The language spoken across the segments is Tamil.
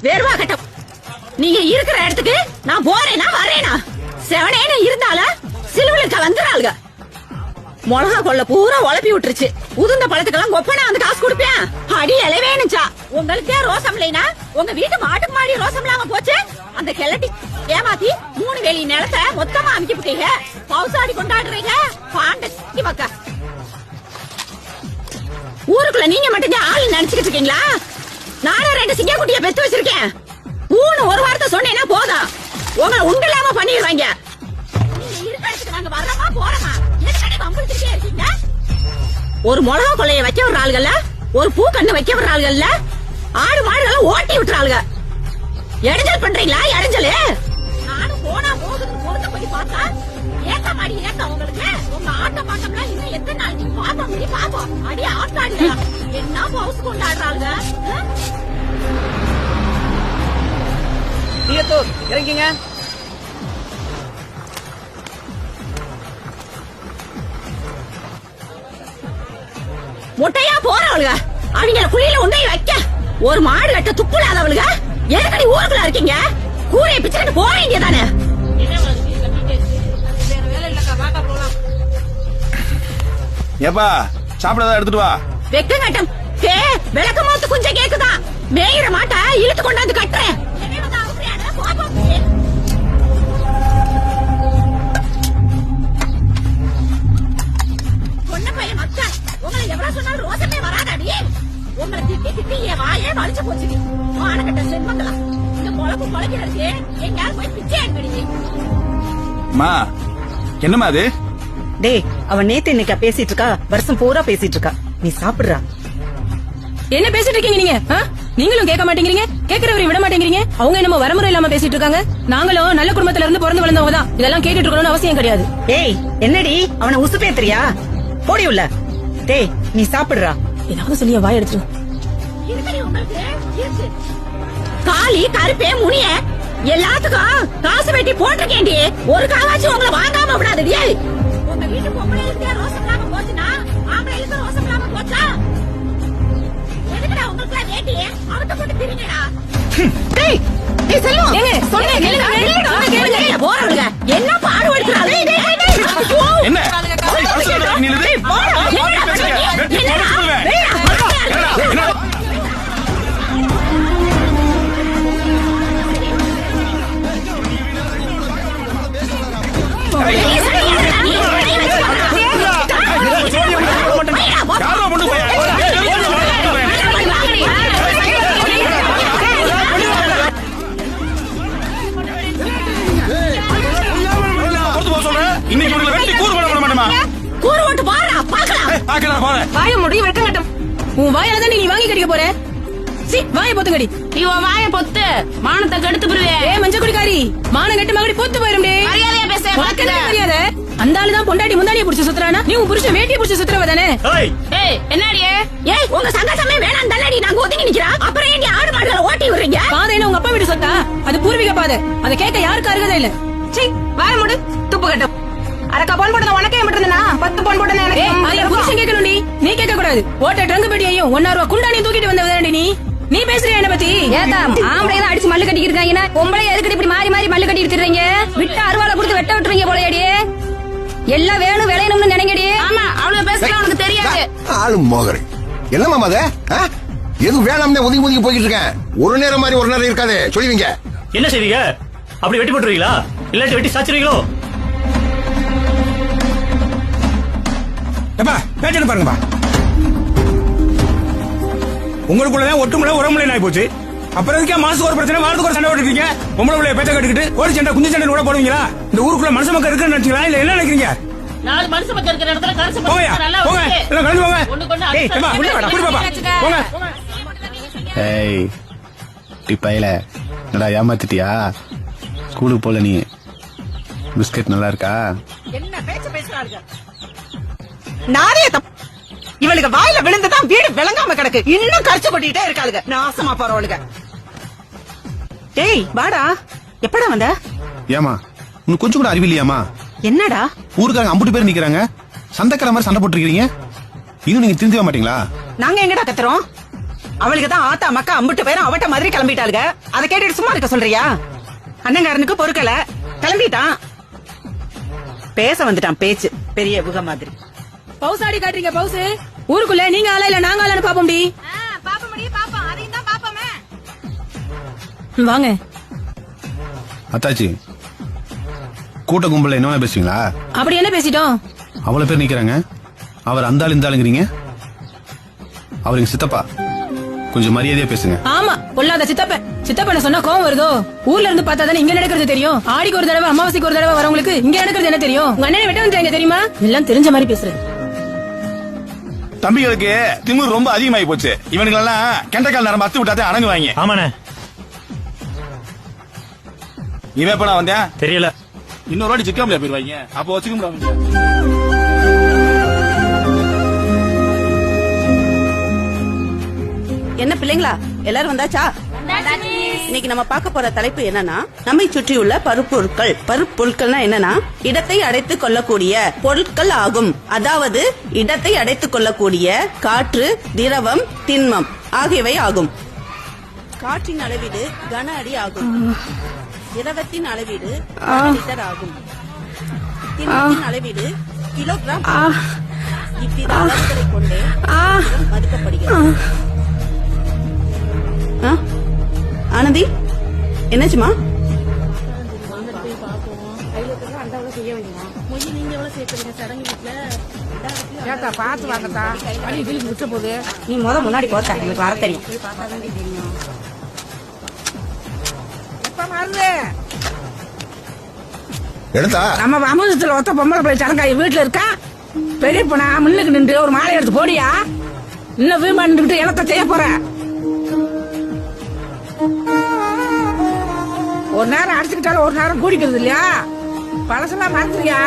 வேறுவா கட்டம். நீங்க இருக்கிற இடத்துக்கு நான் போறேனா வரேனா? செவனேன்னு இருந்தால சிலுவலுக்கு வந்துறாளுங்க. மிளகா கொள்ள பூரா உழப்பி விட்டுருச்சு. உதுந்த பழத்துக்கெல்லாம் கொப்பனா வந்து காசு கொடுப்பேன். அடி இலவேனுச்சா. உங்களுக்கே ரோசம் இல்லைனா உங்க வீட்டு மாட்டுக்கு மாடி ரோசம் இல்லாம போச்சு. அந்த கிளட்டி ஏமாத்தி 3 வேலி நிலத்தை மொத்தமா அமைக்க போட்டீங்க. பவுசாடி கொண்டாடுறீங்க. பாண்டி பக்க ஊருக்குள்ள நீங்க மட்டும் ஆள் நினைச்சுக்கிட்டு இருக்கீங்களா? நானும் 2 சிங்க குட்டிய பெத்து வச்சிருக்கேன். ஒரு வார்த்தை சொன்னேன்னா போதும், உங்களை உண்டு இல்லாம பண்ணிடுவாங்க. நாங்க வர்றோமா போறோமா இருக்கீங்க. ஒரு மிளகா கொள்ளைய வைக்க விடுற ஆளுகள்ல, ஒரு பூ கண்ணு வைக்க விடுற ஆளுகள்ல, ஆடு மாடுகளை ஓட்டி விட்டுறாளுங்க. இடைஞ்சல் பண்றீங்களா? இடைஞ்சல் நானும் போனா போகுதுன்னு பொறுத்த போய் பார்த்தா ஏத்த மாடி ஏத்த உங்களுக்கு. உங்க ஆட்ட பாட்டம்லாம் இன்னும் எத்தனை நாள் நீங்க பாப்போம் முடியும் பாப்போம். அடி ஆட்டாடி என்ன பவுஸ் கொண்டாடுறாங்க. இறங்கிங்க. முட்டையா போறவளுங்க அவங்கள குழியில உண்டை வைக்க ஒரு மாடு கட்ட துப்பு இல்லாதவளுங்க எதுக்கடி ஊருக்குள்ள இருக்கீங்க? கூரையை பிச்சுக்கிட்டு போக வேண்டியதானே? ஏப்பா சாப்பிடதான் எடுத்துட்டு வா. வெக்க கட்டம் விளக்க மாத்து கொஞ்சம் கேக்குதா? மேயிற மாட்டை இழுத்து கொண்டாந்து கட்டுறேன். பொண்ணு பையன் மச்சான் உங்களை எவ்வளவு சொன்னாலும் ரோசமே வராதாடி. உங்களை திட்டி திட்டி என் வாயே வலிச்சு போச்சு. மானக்கட்ட சென்மங்களா இந்த பொழப்பு பொழைக்கிறது எங்கயாவது போய் பிச்சை எடுக்கடி. மா என்னமா அது? டேய் அவன் நேத்து இன்னைக்கு பேசிட்டு இருக்கா, வருஷம் பூரா பேசிட்டு இருக்கா. நீ சாப்பிடுறா. என்ன பேசிட்டு இருக்கீங்க நீங்க? நீங்களும் கேட்க மாட்டேங்கிறீங்க, கேட்கறவரை விட மாட்டேங்கிறீங்க. அவங்க என்னமோ வரமுறை இல்லாம பேசிட்டு இருக்காங்க. நாங்களும் நல்ல குடும்பத்துல இருந்து பிறந்து வளர்ந்தவங்க தான். இதெல்லாம் கேட்டுட்டு இருக்கணும்னு அவசியம் கிடையாது. ஏய் என்னடி அவனை உசு பேத்துறியா? போடி உள்ள. டேய் நீ சாப்பிடுறா. ஏதாவது சொல்லிய வாய் எடுத்துரும். காலி கருப்பே முனிய எல்லாத்துக்கும் காசு வெட்டி போட்டிருக்கேன்டி. ஒரு காவாச்சும் உங்களை வாங்காம விடாதடி. உங்க வீட்டு பொம்பளைகளுக்கு ரோசம் இல்லாம போச்சுன்னா ஆம்பளைகளுக்கு ரோசம் இல்லாம போச்சா? எதுக்குடா உங்களுக்கு வேட்டி அவட்ட போட்டு திரிங்கடா. டேய் டேய் செல்லம் ஏங்க சொல்லுங்க கேளுங்க போறவங்க என்ன பாடு எடுக்கறாங்க. என்ன இன்னைக்கு உங்களை வெட்டி கூறு பண்ண மாட்டோமா? கூறு ஓட்டு பாறா பாக்கலாம். வாய முடி வெட்ட கட்டம். உன் வாயால தான் நீ வாங்கி கடிக்க போற. சி வாய பொத்துங்கடி. இவன் வாய பொத்து மானத்தை கெடுத்து போடுவே. மஞ்ச குடிக்காரி மானம் கெட்ட மகடி பொத்து போயிரும். மரியாதையா பேச மரியாதை. அந்த ஆளுதான் பொண்டாட்டி முந்தானிய புடிச்சு சுத்துறானா? நீ உன் புருஷன் வேட்டிய புடிச்சு சுத்துறவ தானே? ஏய் என்னடியே? ஏய் உங்க சங்கசமே வேணாம் தள்ளடி. நாங்க ஒதுங்கி நிக்கிறா. அப்புறம் ஏன் ஆடு மாடுகளை ஓட்டி விடுறீங்க? பாதையில உங்க அப்பா வீடு சொத்தா? அது பூர்வீக பாதை. அதை கேட்க யாருக்கு அருகதை இல்ல. சீ வாய மூடு துப்பு கட்டம். அரக்கா போன் போட்டத உனக்கே மட்டும்தானா? 10 போன் போட்டத எனக்கு. அது புருஷன் கேட்கணும். நீ கேட்க கூடாது. ஓட்ட ட்ரங்க் பெட்டியையும் 1 ரூபா குண்டானையும் தூக்கிட்டு வந்தவதாண்டி நீ. நீ பேசுறியா என்ன பத்தி? ஏதா ஆம்பளை தான் அடிச்சு மல்லு கட்டிக்கிட்டு இருக்காங்க. பொம்பளை எதுக்கு இப்படி மாறி மாறி மல்லு கட்டிட்டு இருக்கீங்க? விட்டு அருவாளை கொடுத்து வெட்ட விட்டுறீங்க போலயடி. எல்லாம் வேணும் விளையணும்னு நினைங்கடி. ஆமா அவ்வளவு பேசுறது உனக்கு தெரியாது. ஆளும் மோகரை என்னமா அது? எது வேணாம்னே ஒதுங்கி ஒதுங்கி போயிட்டு இருக்கேன். ஒரு நேரம் மாதிரி ஒரு நேரம் இருக்காது. சொல்லுவீங்க என்ன செய்வீங்க? அப்படி வெட்டி போட்டுருவீங்களா? இல்லாட்டி வெட்டி சாச்சிருவீங்களோ? பாருங்கப்பா, உங்களுக்குள்ளதான் ஒட்டுமுறை உரமுறை ஆகி போச்சு. அப்புறம் இருக்கா மாசத்துக்கு ஒரு பிரச்சனை, வாரத்துக்கு ஒரு சண்டை போட்டுருக்கீங்க. பொம்பளை பிள்ளைய பேச்ச கட்டுக்கிட்டு ஒரு சண்டை குஞ்சு சண்டை கூட போடுவீங்களா? இந்த ஊருக்குள்ள மனுஷ மக்கள் இருக்குன்னு நினைச்சீங்களா? இல்ல என்ன நினைக்கிறீங்க? 4 மனுஷ மக்கள் இருக்கிற இடத்துல கரச போங்க நல்லா போங்க எல்லாம் கலந்து போங்க. ஏய் ஏமா உள்ள வாடா குடி பாப்பா போங்க. ஏய் டிப்பைல என்னடா ஏமாத்திட்டியா? ஸ்கூலுக்கு போல நீ. பிஸ்கட் நல்லா இருக்கா? என்ன பேச்சு பேசுறாங்க? நானே இவளுக்கு வாயில விழுந்துதான் வீடு விளங்காம கிடக்கு. இன்னும் கரைச்சு கொட்டிட்டே இருக்காளுங்க. நாசமா போறவளுங்க. டேய் வாடா. எப்படா வந்த? ஏமா உனக்கு கொஞ்சம் கூட அறிவில்லையாமா? என்னடா ஊருக்காரங்க அம்புட்டு பேர் நிக்கிறாங்க, சண்டைக்கிற மாதிரி சண்டை போட்டுருக்கீங்க. இன்னும் நீங்க திருந்திய மாட்டீங்களா? நாங்க எங்கடா கத்துறோம்? அவளுக்கு தான் ஆத்தா மக்கா அம்பிட்டு பேரும் அவட்ட மாதிரி கிளம்பிட்டாளுங்க. அதை கேட்டுட்டு சும்மா இருக்க சொல்றியா? அண்ணங்காரனுக்கு பொறுக்கல, கிளம்பிட்டான். பேச வந்துட்டான் பேச்சு பெரிய புக மாதிரி. பவுஸ் ஆடி காட்டுறீங்க பவுஸ். ஊருக்குள்ள நீங்க ஆளா இல்ல நாங்க ஆளான்னு பாப்போம்டி. வாங்க அத்தாச்சி, கூட்ட கும்பல என்ன பேசுவீங்களா? அப்படி என்ன பேசிட்டோம்? அவ்வளவு பேர் நிக்கிறாங்க. அவர் அந்த ஆள் இந்த ஆளுங்கிறீங்க. அவர் எங்க சித்தப்பா, கொஞ்சம் மரியாதையா பேசுங்க. ஆமா, பொல்லாத சித்தப்பன சொன்னா கோவம் வருதோ? ஊர்ல இருந்து பார்த்தா தானே இங்க நடக்கிறது தெரியும். ஆடிக்கு ஒரு தடவை அமாவாசைக்கு ஒரு தடவை வரவங்களுக்கு இங்க நடக்கிறது என்ன தெரியும்? உங்க அண்ணனை வெட்ட வந்துட்டாங்க தெரியுமா? எல்லாம் தெரிஞ்ச மாதிரி பேசுறது. தம்பிகளுக்கு திமிரு ரொம்ப அதிகமாகி போச்சு. இவனுக்கு எல்லாம் கெண்டக்கால் நரம்பு அத்து விட்டாதே அடங்குவாங்க. ஆமாண்ணே. இவன் எப்ப நான் வந்தேன் தெரியல. இன்னொரு வாட்டி சிக்க முடியாது போயிருவாங்க. அப்போ வச்சுக்க முடியாது. என்ன பிள்ளைங்களா, எல்லாரும் வந்தாச்சா? இன்னைக்கு நம்ம பார்க்க போற தலைப்பு என்னன்னா, நம்மை சுற்றியுள்ள பருப்பொருட்கள். பருப்பொருட்கள்னா என்னன்னா, இடத்தை அடைத்துக் கொள்ளக்கூடிய பொருட்கள் ஆகும். அதாவது இடத்தை அடைத்துக் கொள்ளக்கூடிய காற்று, திரவம், திண்மம் ஆகியவை ஆகும். காற்றின் அளவீடு கன அடி ஆகும். திரவத்தின் அளவீடு லிட்டர் ஆகும். திண்மத்தின் அளவீடு கிலோகிராம். இவ்வித அளவுகளை கொண்டே மதிக்கப்படுகிறது. ஆனந்தி, என்னாச்சுமா? பாத்து வாங்கத்தா, முடிச்ச போது நீ முன்னாடி போச்சா, எனக்கு வர தெரியும். நம்ம அமுதத்துல ஒத்த பொம்பளை பிள்ளை சடங்காய் வீட்டுல இருக்கா. பெரிய பொண்ணா முன்னுக்கு நின்று ஒரு மாலை எடுத்து போடியா. இன்னும் வீமா நின்றுட்டு எனத்த செய்ய போற. ஒரு நேரம் அடிச்சுக்கிட்டாலும் ஒரு நேரம் கூடிக்கிறது இல்லையா? பழசெல்லாம் மறந்துறியா?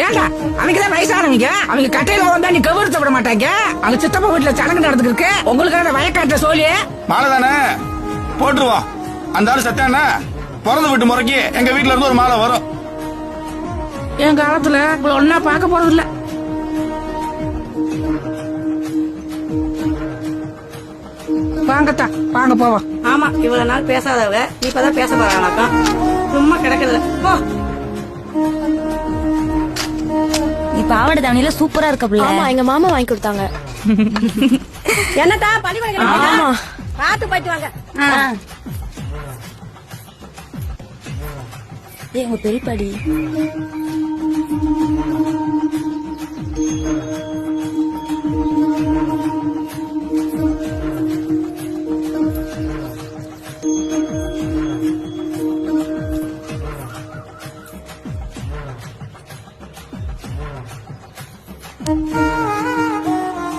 ஏண்டா, அவங்கதான் வயசானவங்க. அவங்க கட்டையில வந்தா நீ கவுரத்த விட மாட்டாங்க. அவங்க சித்தப்பா வீட்டுல சடங்கு நடந்துக்கு இருக்கு. உங்களுக்கு வயக்காட்ட சொல்லி மாலை தானே போட்டுருவோம். அந்த ஆளு சத்தான பிறந்த வீட்டு முறைக்கு எங்க வீட்டுல இருந்து ஒரு மாலை வரும். என் காலத்துல ஒன்னா பார்க்க போறது இல்ல. வாங்கத்தா, வாங்க போவோம். ஆமா, இவ்வளவு நாள் பேசாதவங்க இப்பதான் பேச போறாங்களாக்கா. சும்மா கிடக்குது போ. இப்ப ஆவட தாவணியில சூப்பரா இருக்க பிள்ளை. ஆமா, எங்க மாமா வாங்கி கொடுத்தாங்க. என்னத்தா பழி ஆமா, பாத்து போயிட்டு வாங்க. உங்க பெரியப்பாடி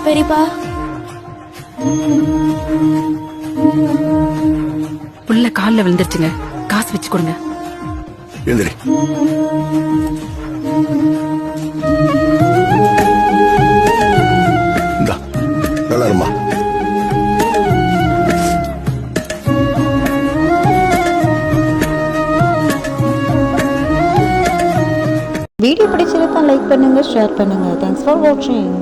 பெரியப்பா புள்ள கால்ல விழுந்துருச்சுங்க. காசு வச்சு கொடுங்க. எந்திரி. இந்தா, நல்லா இருமா. வீடியோ பிடிச்சிருந்தா லைக் பண்ணுங்க, ஷேர் பண்ணுங்க. தேங்க்ஸ் ஃபார் வாட்சிங்.